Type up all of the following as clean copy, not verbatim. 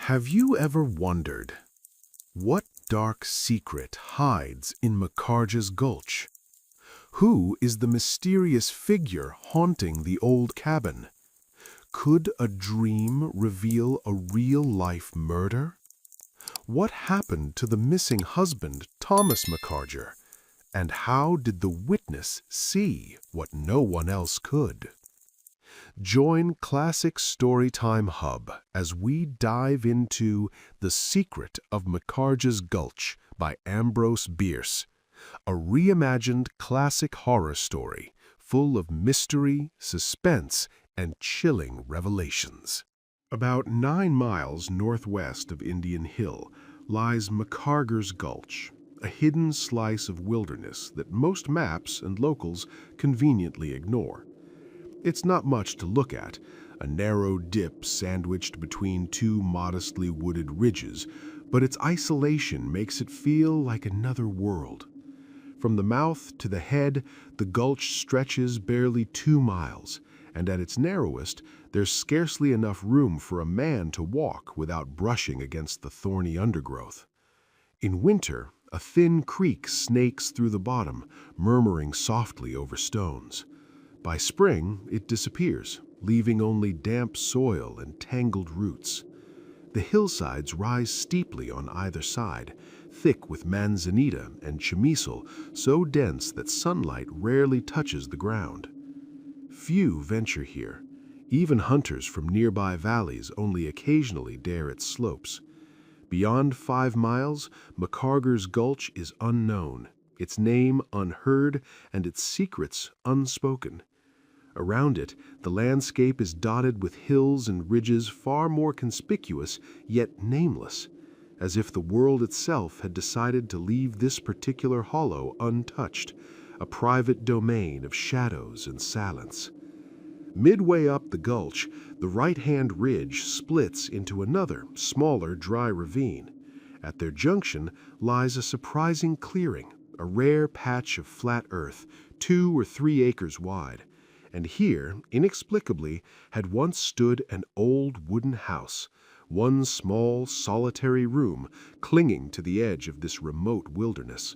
Have you ever wondered what dark secret hides in Macarger's Gulch? Who is the mysterious figure haunting the old cabin? Could a dream reveal a real-life murder? What happened to the missing husband, Thomas Macarger? And how did the witness see what no one else could? Join Classic Storytime Hub as we dive into The Secret of Macarger's Gulch by Ambrose Bierce, a reimagined classic horror story full of mystery, suspense, and chilling revelations. About 9 miles northwest of Indian Hill lies Macarger's Gulch, a hidden slice of wilderness that most maps and locals conveniently ignore. It's not much to look at, a narrow dip sandwiched between two modestly wooded ridges, but its isolation makes it feel like another world. From the mouth to the head, the gulch stretches barely 2 miles, and at its narrowest, there's scarcely enough room for a man to walk without brushing against the thorny undergrowth. In winter, a thin creek snakes through the bottom, murmuring softly over stones. By spring, it disappears, leaving only damp soil and tangled roots. The hillsides rise steeply on either side, thick with manzanita and chamisal so dense that sunlight rarely touches the ground. Few venture here. Even hunters from nearby valleys only occasionally dare its slopes. Beyond 5 miles, Macarger's Gulch is unknown, its name unheard and its secrets unspoken. Around it, the landscape is dotted with hills and ridges far more conspicuous, yet nameless, as if the world itself had decided to leave this particular hollow untouched, a private domain of shadows and silence. Midway up the gulch, the right-hand ridge splits into another, smaller, dry ravine. At their junction lies a surprising clearing, a rare patch of flat earth, 2 or 3 acres wide. And here, inexplicably, had once stood an old wooden house, one small, solitary room clinging to the edge of this remote wilderness.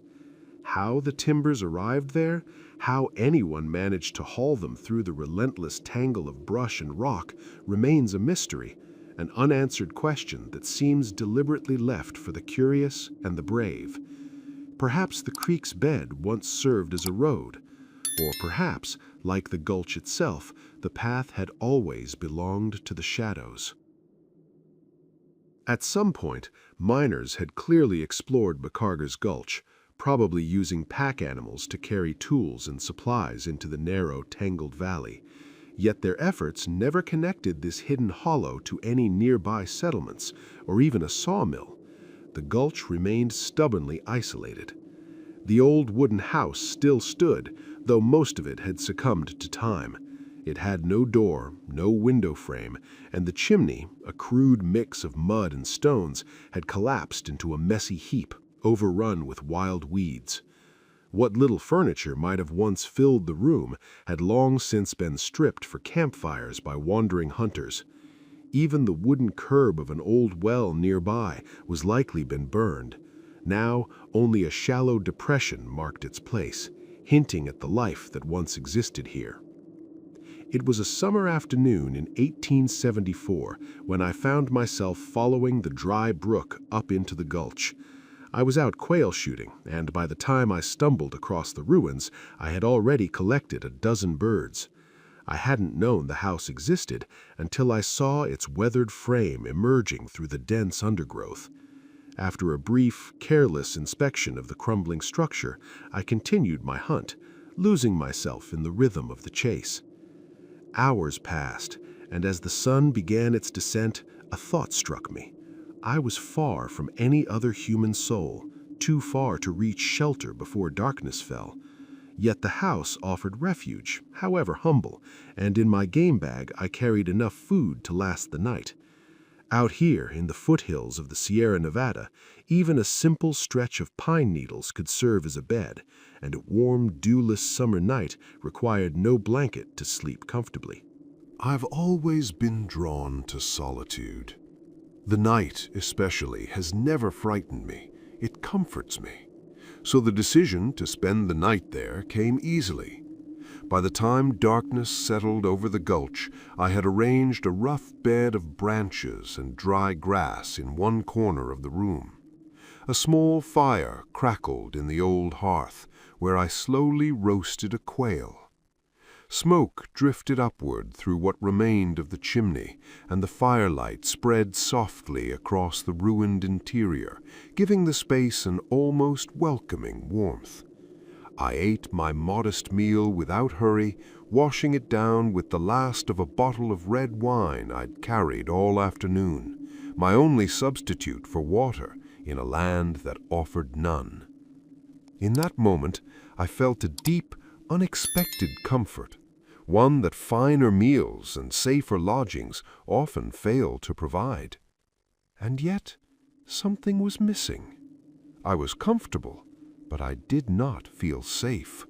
How the timbers arrived there, how anyone managed to haul them through the relentless tangle of brush and rock, remains a mystery, an unanswered question that seems deliberately left for the curious and the brave. Perhaps the creek's bed once served as a road, or perhaps, like the gulch itself, the path had always belonged to the shadows. At some point, miners had clearly explored Macarger's Gulch, probably using pack animals to carry tools and supplies into the narrow, tangled valley. Yet their efforts never connected this hidden hollow to any nearby settlements, or even a sawmill. The gulch remained stubbornly isolated. The old wooden house still stood, though most of it had succumbed to time. It had no door, no window frame, and the chimney, a crude mix of mud and stones, had collapsed into a messy heap, overrun with wild weeds. What little furniture might have once filled the room had long since been stripped for campfires by wandering hunters. Even the wooden curb of an old well nearby was likely been burned. Now, only a shallow depression marked its place, hinting at the life that once existed here. It was a summer afternoon in 1874 when I found myself following the dry brook up into the gulch. I was out quail shooting, and by the time I stumbled across the ruins, I had already collected a dozen birds. I hadn't known the house existed until I saw its weathered frame emerging through the dense undergrowth. After a brief, careless inspection of the crumbling structure, I continued my hunt, losing myself in the rhythm of the chase. Hours passed, and as the sun began its descent, a thought struck me. I was far from any other human soul, too far to reach shelter before darkness fell. Yet the house offered refuge, however humble, and in my game bag I carried enough food to last the night. Out here in the foothills of the Sierra Nevada, even a simple stretch of pine needles could serve as a bed, and a warm, dewless summer night required no blanket to sleep comfortably. I've always been drawn to solitude. The night, especially, has never frightened me. It comforts me. So the decision to spend the night there came easily. By the time darkness settled over the gulch, I had arranged a rough bed of branches and dry grass in one corner of the room. A small fire crackled in the old hearth, where I slowly roasted a quail. Smoke drifted upward through what remained of the chimney, and the firelight spread softly across the ruined interior, giving the space an almost welcoming warmth. I ate my modest meal without hurry, washing it down with the last of a bottle of red wine I'd carried all afternoon, my only substitute for water in a land that offered none. In that moment, I felt a deep, unexpected comfort, one that finer meals and safer lodgings often fail to provide. And yet, something was missing. I was comfortable, but I did not feel safe.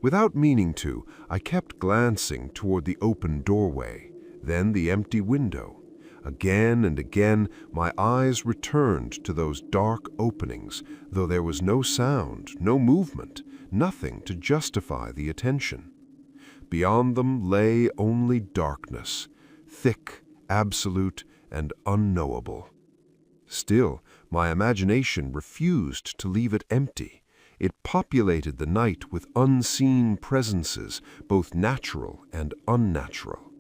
Without meaning to, I kept glancing toward the open doorway, then the empty window. Again and again, my eyes returned to those dark openings, though there was no sound, no movement, nothing to justify the attention. Beyond them lay only darkness, thick, absolute, and unknowable. Still, my imagination refused to leave it empty. It populated the night with unseen presences, both natural and unnatural.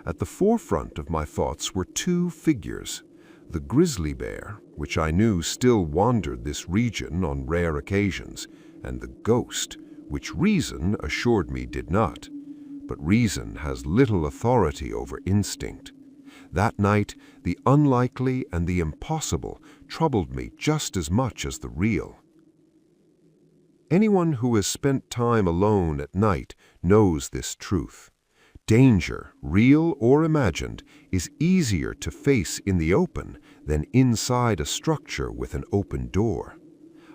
At the forefront of my thoughts were two figures: the grizzly bear, which I knew still wandered this region on rare occasions, and the ghost, which reason assured me did not. But reason has little authority over instinct. That night, the unlikely and the impossible troubled me just as much as the real. Anyone who has spent time alone at night knows this truth. Danger, real or imagined, is easier to face in the open than inside a structure with an open door.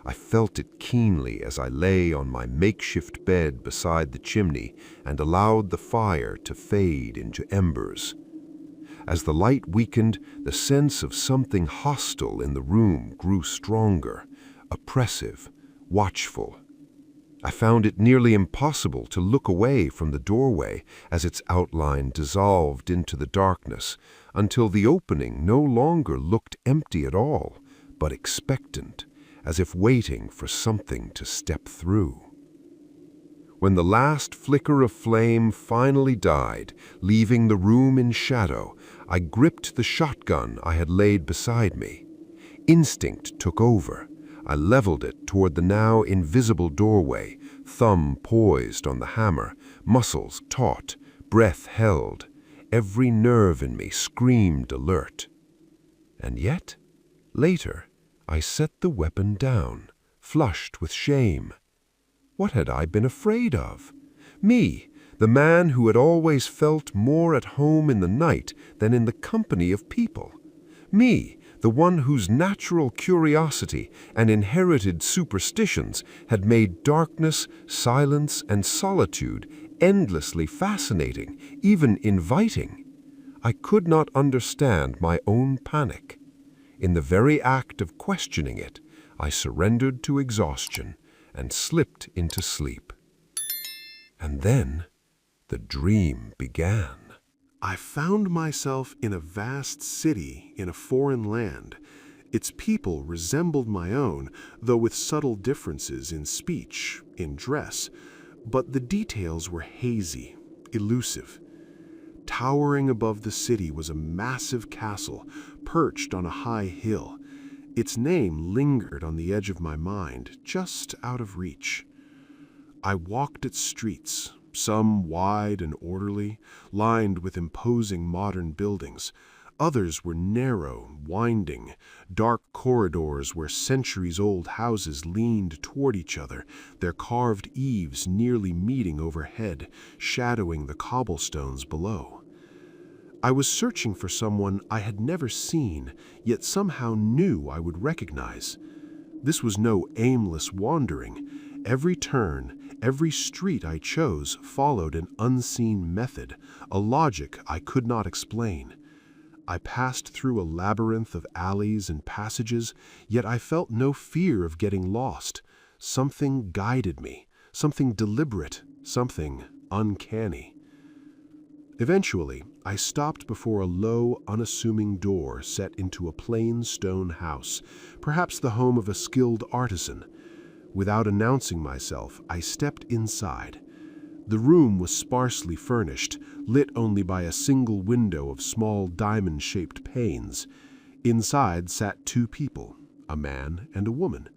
I felt it keenly as I lay on my makeshift bed beside the chimney and allowed the fire to fade into embers. As the light weakened, the sense of something hostile in the room grew stronger, oppressive, watchful. I found it nearly impossible to look away from the doorway as its outline dissolved into the darkness, until the opening no longer looked empty at all, but expectant, as if waiting for something to step through. When the last flicker of flame finally died, leaving the room in shadow, I gripped the shotgun I had laid beside me. Instinct took over. I leveled it toward the now invisible doorway, thumb poised on the hammer, muscles taut, breath held. Every nerve in me screamed alert. And yet, later, I set the weapon down, flushed with shame. What had I been afraid of? Me, the man who had always felt more at home in the night than in the company of people. Me, the one whose natural curiosity and inherited superstitions had made darkness, silence, and solitude endlessly fascinating, even inviting. I could not understand my own panic. In the very act of questioning it, I surrendered to exhaustion and slipped into sleep. And then the dream began. I found myself in a vast city in a foreign land. Its people resembled my own, though with subtle differences in speech, in dress. But the details were hazy, elusive. Towering above the city was a massive castle, perched on a high hill. Its name lingered on the edge of my mind, just out of reach. I walked its streets, some wide and orderly, lined with imposing modern buildings. Others were narrow, winding, dark corridors where centuries-old houses leaned toward each other, their carved eaves nearly meeting overhead, shadowing the cobblestones below. I was searching for someone I had never seen, yet somehow knew I would recognize. This was no aimless wandering. Every turn, every street I chose followed an unseen method, a logic I could not explain. I passed through a labyrinth of alleys and passages, yet I felt no fear of getting lost. Something guided me, something deliberate, something uncanny. Eventually, I stopped before a low, unassuming door set into a plain stone house, perhaps the home of a skilled artisan. Without announcing myself, I stepped inside. The room was sparsely furnished, lit only by a single window of small diamond-shaped panes. Inside sat two people, a man and a woman.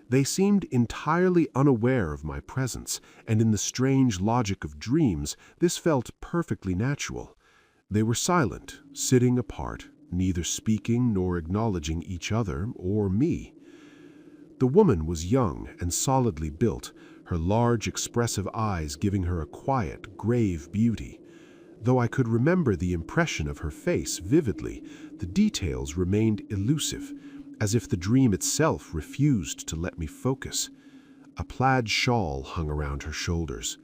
They seemed entirely unaware of my presence, and in the strange logic of dreams, this felt perfectly natural. They were silent, sitting apart, neither speaking nor acknowledging each other or me. The woman was young and solidly built, her large, expressive eyes giving her a quiet, grave beauty. Though I could remember the impression of her face vividly, the details remained elusive, as if the dream itself refused to let me focus. A plaid shawl hung around her shoulders.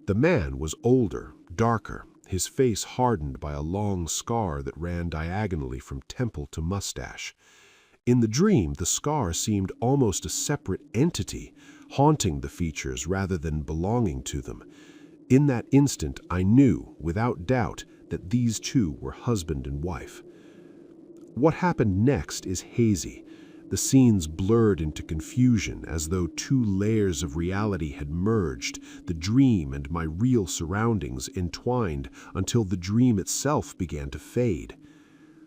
The man was older, darker, his face hardened by a long scar that ran diagonally from temple to mustache. In the dream, the scar seemed almost a separate entity, haunting the features rather than belonging to them. In that instant, I knew, without doubt, that these two were husband and wife. What happened next is hazy. The scenes blurred into confusion as though two layers of reality had merged, the dream and my real surroundings entwined until the dream itself began to fade.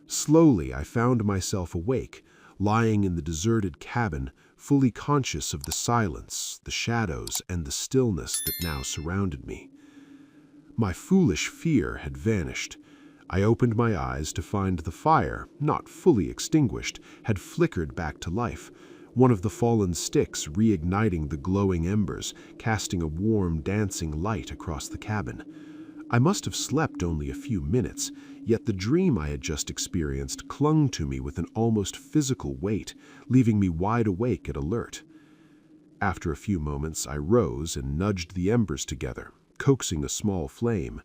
Slowly, I found myself awake, lying in the deserted cabin, fully conscious of the silence, the shadows, and the stillness that now surrounded me. My foolish fear had vanished. I opened my eyes to find the fire, not fully extinguished, had flickered back to life, one of the fallen sticks reigniting the glowing embers, casting a warm, dancing light across the cabin. I must have slept only a few minutes, yet the dream I had just experienced clung to me with an almost physical weight, leaving me wide awake and alert. After a few moments, I rose and nudged the embers together, coaxing a small flame.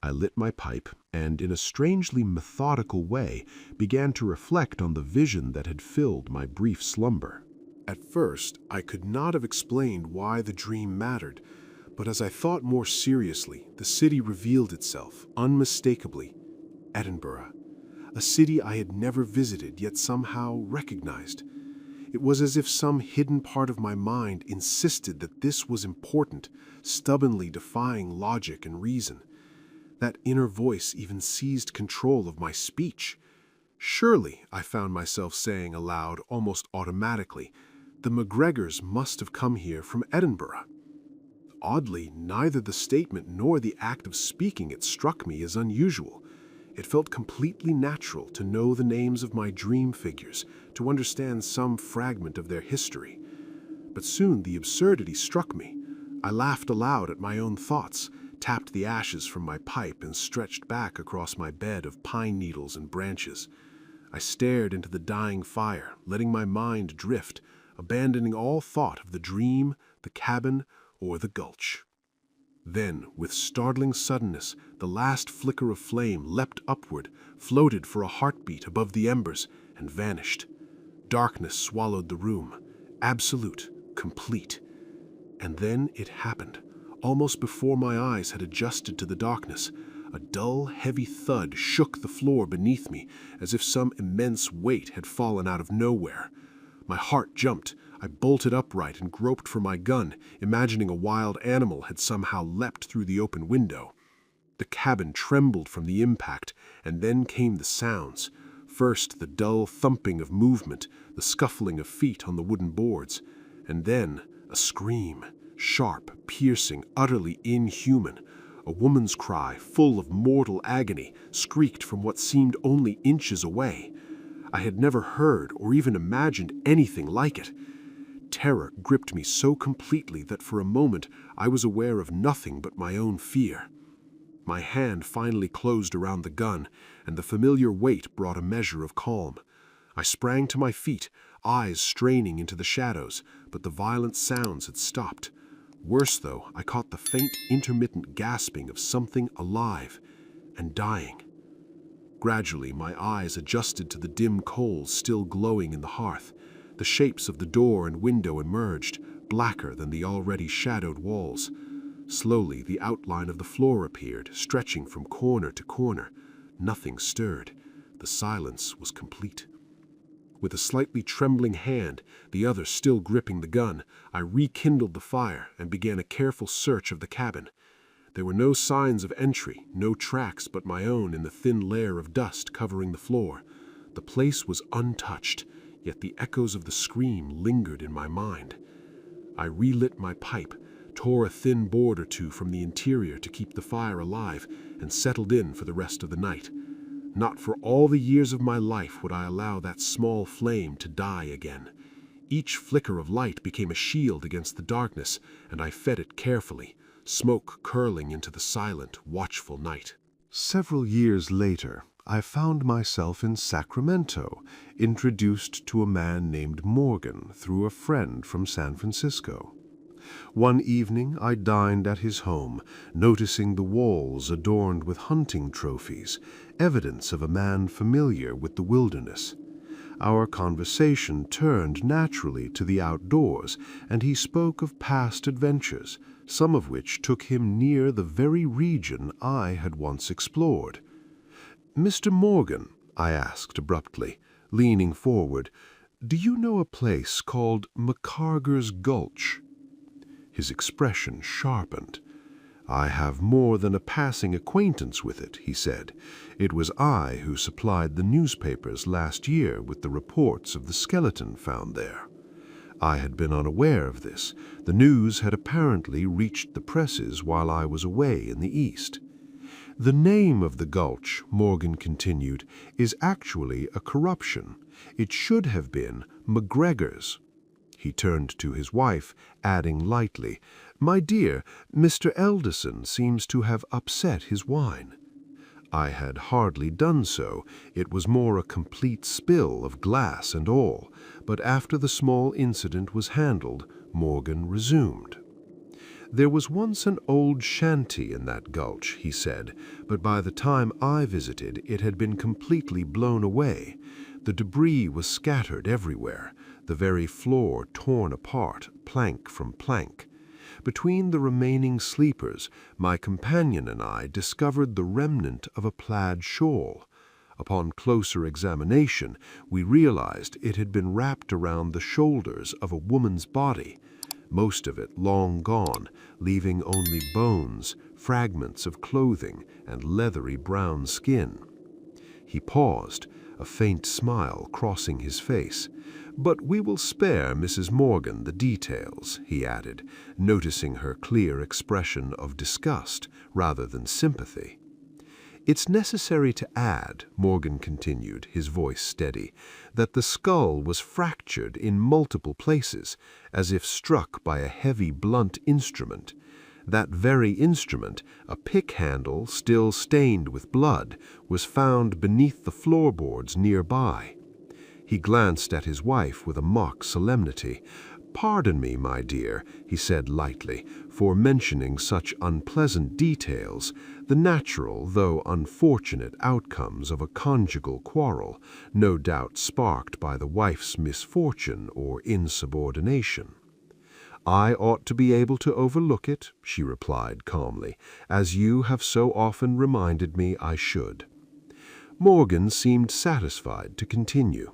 I lit my pipe and, in a strangely methodical way, began to reflect on the vision that had filled my brief slumber. At first, I could not have explained why the dream mattered, but as I thought more seriously, the city revealed itself, unmistakably. Edinburgh, a city I had never visited yet somehow recognized. It was as if some hidden part of my mind insisted that this was important, stubbornly defying logic and reason. That inner voice even seized control of my speech. Surely, I found myself saying aloud, almost automatically, the MacGregors must have come here from Edinburgh. Oddly, neither the statement nor the act of speaking it struck me as unusual. It felt completely natural to know the names of my dream figures, to understand some fragment of their history. But soon the absurdity struck me. I laughed aloud at my own thoughts, tapped the ashes from my pipe, and stretched back across my bed of pine needles and branches. I stared into the dying fire, letting my mind drift, abandoning all thought of the dream, the cabin, or the gulch. Then, with startling suddenness, the last flicker of flame leapt upward, floated for a heartbeat above the embers, and vanished. Darkness swallowed the room, absolute, complete. And then it happened. Almost before my eyes had adjusted to the darkness, a dull, heavy thud shook the floor beneath me, as if some immense weight had fallen out of nowhere. My heart jumped. I bolted upright and groped for my gun, imagining a wild animal had somehow leapt through the open window. The cabin trembled from the impact, and then came the sounds. First the dull thumping of movement, the scuffling of feet on the wooden boards, and then a scream, sharp, piercing, utterly inhuman. A woman's cry, full of mortal agony, shrieked from what seemed only inches away. I had never heard or even imagined anything like it. Terror gripped me so completely that for a moment I was aware of nothing but my own fear. My hand finally closed around the gun, and the familiar weight brought a measure of calm. I sprang to my feet, eyes straining into the shadows, but the violent sounds had stopped. Worse though, I caught the faint, intermittent gasping of something alive and dying. Gradually, my eyes adjusted to the dim coals still glowing in the hearth. The shapes of the door and window emerged, blacker than the already shadowed walls. Slowly, the outline of the floor appeared, stretching from corner to corner. Nothing stirred. The silence was complete. With a slightly trembling hand, the other still gripping the gun, I rekindled the fire and began a careful search of the cabin. There were no signs of entry, no tracks but my own in the thin layer of dust covering the floor. The place was untouched, yet the echoes of the scream lingered in my mind. I relit my pipe, tore a thin board or two from the interior to keep the fire alive, and settled in for the rest of the night. Not for all the years of my life would I allow that small flame to die again. Each flicker of light became a shield against the darkness, and I fed it carefully, smoke curling into the silent, watchful night. Several years later, I found myself in Sacramento, introduced to a man named Morgan through a friend from San Francisco. One evening I dined at his home, noticing the walls adorned with hunting trophies, evidence of a man familiar with the wilderness. Our conversation turned naturally to the outdoors, and he spoke of past adventures, some of which took him near the very region I had once explored. "Mr. Morgan," I asked abruptly, leaning forward, "do you know a place called Macarger's Gulch?" His expression sharpened. "I have more than a passing acquaintance with it," he said. "It was I who supplied the newspapers last year with the reports of the skeleton found there." I had been unaware of this. The news had apparently reached the presses while I was away in the East. "The name of the gulch," Morgan continued, "is actually a corruption. It should have been McGregor's." He turned to his wife, adding lightly, "My dear, Mr. Elderson seems to have upset his wine." I had hardly done so. It was more a complete spill of glass and all, but after the small incident was handled, Morgan resumed. "There was once an old shanty in that gulch," he said, "but by the time I visited, it had been completely blown away. The debris was scattered everywhere, the very floor torn apart, plank from plank. Between the remaining sleepers, my companion and I discovered the remnant of a plaid shawl. Upon closer examination, we realized it had been wrapped around the shoulders of a woman's body, most of it long gone, leaving only bones, fragments of clothing, and leathery brown skin." He paused, a faint smile crossing his face. "But we will spare Mrs. Morgan the details," he added, noticing her clear expression of disgust rather than sympathy. "It's necessary to add," Morgan continued, his voice steady, "that the skull was fractured in multiple places, as if struck by a heavy blunt instrument. That very instrument, a pick handle still stained with blood, was found beneath the floorboards nearby." He glanced at his wife with a mock solemnity. "Pardon me, my dear," he said lightly, "for mentioning such unpleasant details, the natural though unfortunate outcomes of a conjugal quarrel, no doubt sparked by the wife's misfortune or insubordination." "I ought to be able to overlook it," she replied calmly, "as you have so often reminded me I should." Morgan seemed satisfied to continue.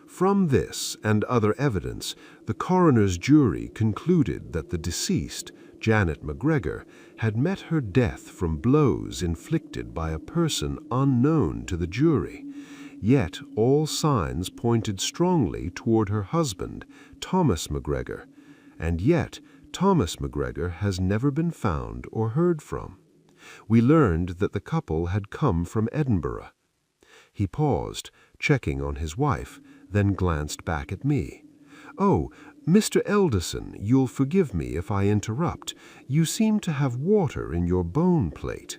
"From this and other evidence, the coroner's jury concluded that the deceased, Janet McGregor, had met her death from blows inflicted by a person unknown to the jury. Yet all signs pointed strongly toward her husband, Thomas McGregor, and yet Thomas McGregor has never been found or heard from. We learned that the couple had come from Edinburgh." He paused, checking on his wife, then glanced back at me. "Oh, Mr. Elderson, you'll forgive me if I interrupt. You seem to have water in your bone plate."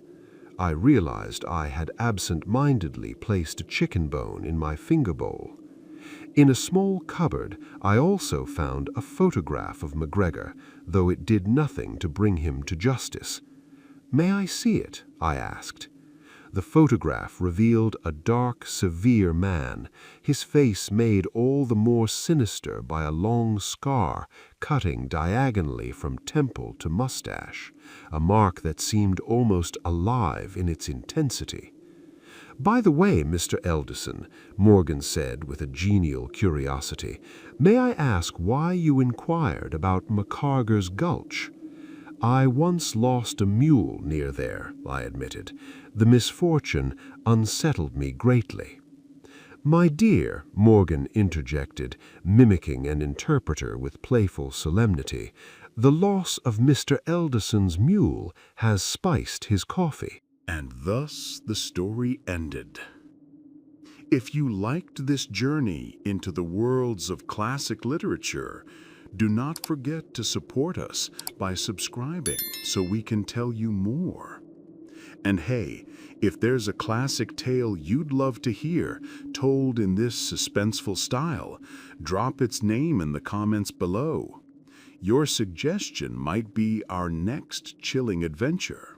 I realized I had absent-mindedly placed a chicken bone in my finger bowl. In a small cupboard, I also found a photograph of McGregor, though it did nothing to bring him to justice. "May I see it?" I asked. The photograph revealed a dark, severe man, his face made all the more sinister by a long scar cutting diagonally from temple to mustache, a mark that seemed almost alive in its intensity. "By the way, Mr. Elderson," Morgan said with a genial curiosity, "may I ask why you inquired about Macarger's Gulch?" "I once lost a mule near there," I admitted. "The misfortune unsettled me greatly." "My dear," Morgan interjected, mimicking an interpreter with playful solemnity, "the loss of Mr. Elderson's mule has spiced his coffee." And thus the story ended. If you liked this journey into the worlds of classic literature, do not forget to support us by subscribing so we can tell you more. And hey, if there's a classic tale you'd love to hear told in this suspenseful style, drop its name in the comments below. Your suggestion might be our next chilling adventure.